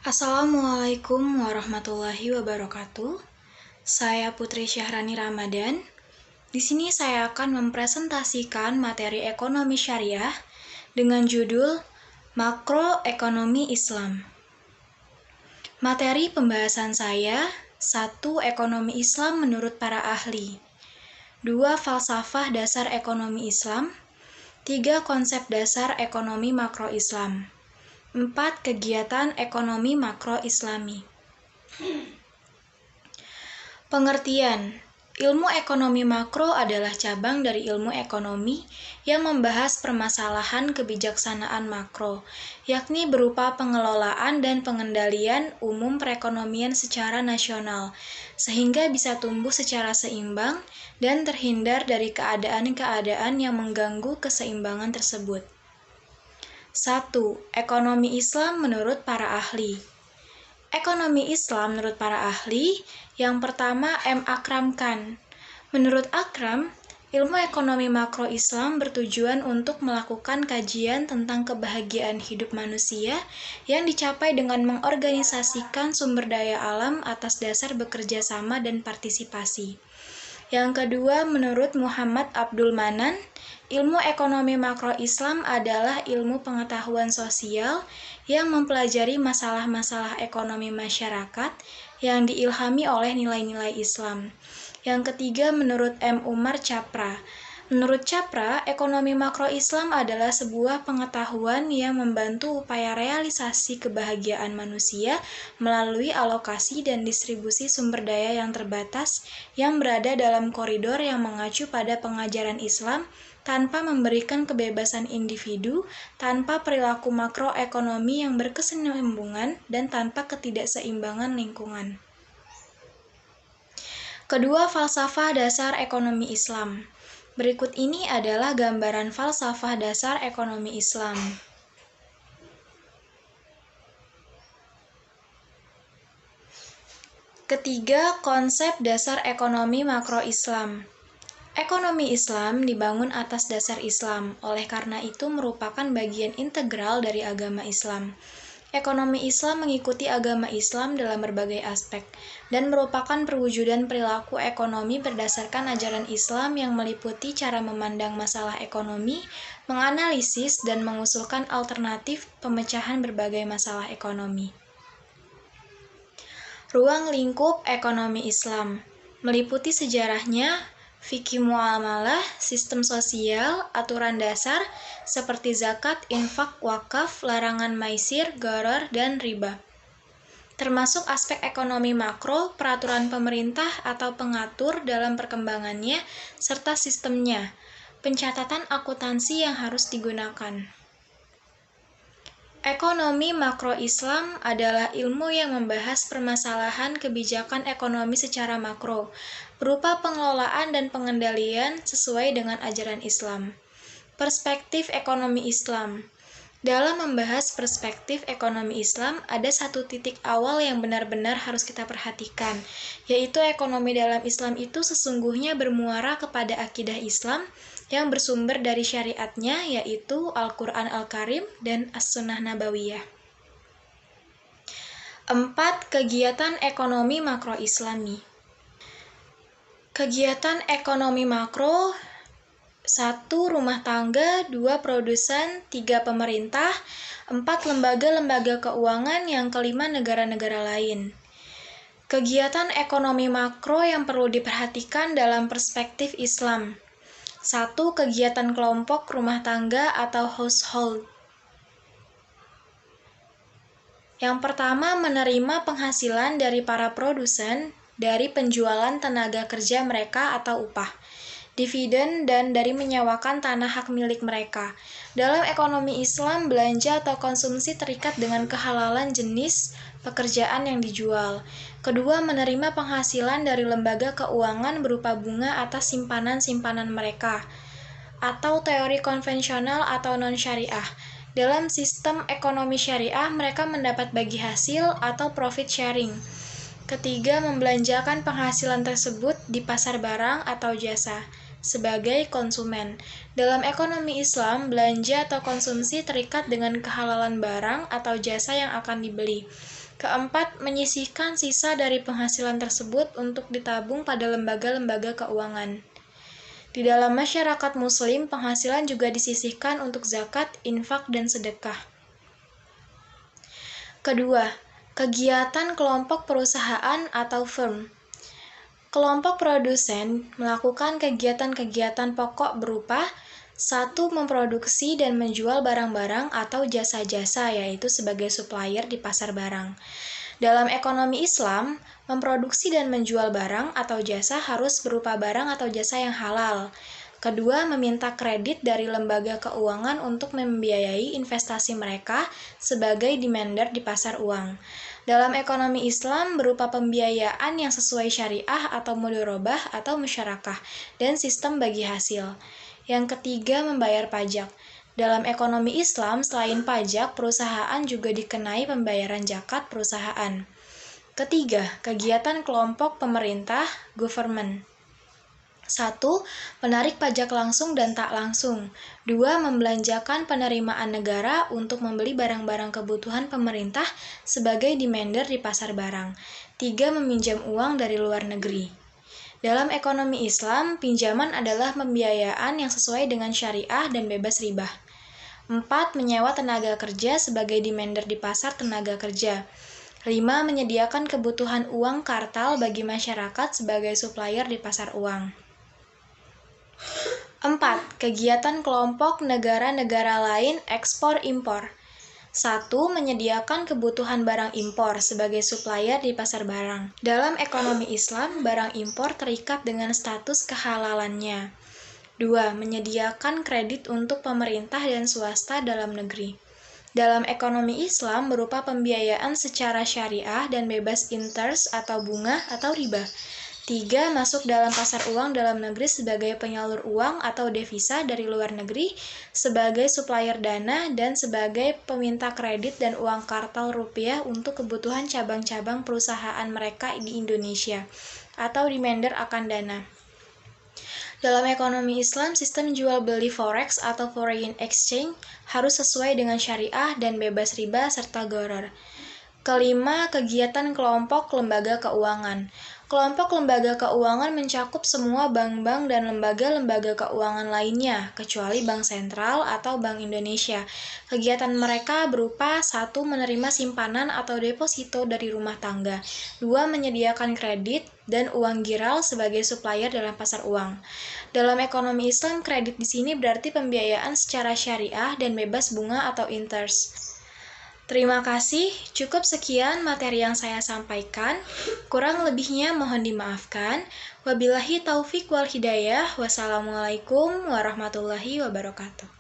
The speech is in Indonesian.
Assalamualaikum warahmatullahi wabarakatuh. Saya Putri Syahrani Ramadan. Di sini saya akan mempresentasikan materi ekonomi syariah dengan judul Makroekonomi Islam. Materi pembahasan saya: 1. Ekonomi Islam menurut para ahli. 2. Falsafah dasar ekonomi Islam. 3. Konsep dasar ekonomi makro Islam. 4. Kegiatan ekonomi makro Islami. Pengertian: ilmu ekonomi makro adalah cabang dari ilmu ekonomi yang membahas permasalahan kebijaksanaan makro, yakni berupa pengelolaan dan pengendalian umum perekonomian secara nasional, sehingga bisa tumbuh secara seimbang dan terhindar dari keadaan-keadaan yang mengganggu keseimbangan tersebut. 1. Ekonomi Islam menurut para ahli. Ekonomi Islam menurut para ahli, yang pertama M. Akram Khan. Menurut Akram, ilmu ekonomi makro Islam bertujuan untuk melakukan kajian tentang kebahagiaan hidup manusia yang dicapai dengan mengorganisasikan sumber daya alam atas dasar bekerja sama dan partisipasi. Yang kedua, menurut Muhammad Abdul Manan, ilmu ekonomi makro Islam adalah ilmu pengetahuan sosial yang mempelajari masalah-masalah ekonomi masyarakat yang diilhami oleh nilai-nilai Islam. Yang ketiga, menurut M. Umar Chapra. Menurut Chapra, ekonomi makro Islam adalah sebuah pengetahuan yang membantu upaya realisasi kebahagiaan manusia melalui alokasi dan distribusi sumber daya yang terbatas yang berada dalam koridor yang mengacu pada pengajaran Islam tanpa memberikan kebebasan individu, tanpa perilaku makroekonomi yang berkesinambungan, dan tanpa ketidakseimbangan lingkungan. Kedua, falsafah dasar ekonomi Islam. Berikut ini adalah gambaran falsafah dasar ekonomi Islam. Ketiga, konsep dasar ekonomi makro Islam. Ekonomi Islam dibangun atas dasar Islam, oleh karena itu merupakan bagian integral dari agama Islam. Ekonomi Islam mengikuti agama Islam dalam berbagai aspek, dan merupakan perwujudan perilaku ekonomi berdasarkan ajaran Islam yang meliputi cara memandang masalah ekonomi, menganalisis, dan mengusulkan alternatif pemecahan berbagai masalah ekonomi. Ruang lingkup ekonomi Islam meliputi sejarahnya, fikih muamalah, sistem sosial, aturan dasar seperti zakat, infak, wakaf, larangan maisir, gharar, dan riba. Termasuk aspek ekonomi makro, peraturan pemerintah atau pengatur dalam perkembangannya, serta sistemnya, pencatatan akuntansi yang harus digunakan. Ekonomi makro Islam adalah ilmu yang membahas permasalahan kebijakan ekonomi secara makro, berupa pengelolaan dan pengendalian sesuai dengan ajaran Islam. Perspektif ekonomi Islam. Dalam membahas perspektif ekonomi Islam, ada satu titik awal yang benar-benar harus kita perhatikan, yaitu ekonomi dalam Islam itu sesungguhnya bermuara kepada akidah Islam yang bersumber dari syariatnya, yaitu Al-Quran Al-Karim dan As-Sunnah Nabawiyah. 4. Kegiatan ekonomi makro Islami. Kegiatan ekonomi makro: 1. Rumah tangga, 2. Produsen, 3. Pemerintah, 4. Lembaga-lembaga keuangan, yang kelima negara-negara lain. Kegiatan ekonomi makro yang perlu diperhatikan dalam perspektif Islam. 1. Kegiatan kelompok rumah tangga atau household. Yang pertama, menerima penghasilan dari para produsen dari penjualan tenaga kerja mereka atau upah, dividen, dan dari menyewakan tanah hak milik mereka. Dalam ekonomi Islam, belanja atau konsumsi terikat dengan kehalalan jenis pekerjaan yang dijual. Kedua, menerima penghasilan dari lembaga keuangan berupa bunga atas simpanan-simpanan mereka, atau teori konvensional atau non-syariah. Dalam sistem ekonomi syariah, mereka mendapat bagi hasil atau profit sharing. Ketiga, membelanjakan penghasilan tersebut di pasar barang atau jasa. sebagai konsumen. Dalam ekonomi Islam, belanja atau konsumsi terikat dengan kehalalan barang atau jasa yang akan dibeli. Keempat, menyisihkan sisa dari penghasilan tersebut untuk ditabung pada lembaga-lembaga keuangan. Di dalam masyarakat Muslim, penghasilan juga disisihkan untuk zakat, infak, dan sedekah. Kedua, kegiatan kelompok perusahaan atau firm. Kelompok produsen melakukan kegiatan-kegiatan pokok berupa 1. Memproduksi dan menjual barang-barang atau jasa-jasa, yaitu sebagai supplier di pasar barang. Dalam ekonomi Islam, memproduksi dan menjual barang atau jasa harus berupa barang atau jasa yang halal. Kedua, meminta kredit dari lembaga keuangan untuk membiayai investasi mereka sebagai demander di pasar uang. Dalam ekonomi Islam, berupa pembiayaan yang sesuai syariah atau mudharabah atau musyarakah, dan sistem bagi hasil. Yang ketiga, membayar pajak. Dalam ekonomi Islam, selain pajak, perusahaan juga dikenai pembayaran zakat perusahaan. Ketiga, kegiatan kelompok pemerintah, government. 1. Menarik pajak langsung dan tak langsung. 2. Membelanjakan penerimaan negara untuk membeli barang-barang kebutuhan pemerintah sebagai demander di pasar barang. 3. Meminjam uang dari luar negeri. Dalam ekonomi Islam, pinjaman adalah pembiayaan yang sesuai dengan syariah dan bebas riba. 4. Menyewa tenaga kerja sebagai demander di pasar tenaga kerja. 5. Menyediakan kebutuhan uang kartal bagi masyarakat sebagai supplier di pasar uang. 4. Kegiatan kelompok negara-negara lain ekspor-impor. 1. Menyediakan kebutuhan barang impor sebagai supplier di pasar barang. Dalam ekonomi Islam, barang impor terikat dengan status kehalalannya. 2. Menyediakan kredit untuk pemerintah dan swasta dalam negeri. Dalam ekonomi Islam berupa pembiayaan secara syariah dan bebas interest atau bunga atau riba. 3. Masuk dalam pasar uang dalam negeri sebagai penyalur uang atau devisa dari luar negeri, sebagai supplier dana, dan sebagai peminta kredit dan uang kartal rupiah untuk kebutuhan cabang-cabang perusahaan mereka di Indonesia, atau demander akan dana. Dalam ekonomi Islam, sistem jual-beli forex atau foreign exchange harus sesuai dengan syariah dan bebas riba serta gharar. Kelima, kegiatan kelompok lembaga keuangan. Kelompok lembaga keuangan mencakup semua bank-bank dan lembaga-lembaga keuangan lainnya, kecuali Bank Sentral atau Bank Indonesia. Kegiatan mereka berupa 1. Menerima simpanan atau deposito dari rumah tangga. 2. Menyediakan kredit dan uang giral sebagai supplier dalam pasar uang. Dalam ekonomi Islam, kredit di sini berarti pembiayaan secara syariah dan bebas bunga atau interest. Terima kasih, cukup sekian materi yang saya sampaikan. Kurang lebihnya mohon dimaafkan. Wabillahi taufik wal hidayah. Wassalamualaikum warahmatullahi wabarakatuh.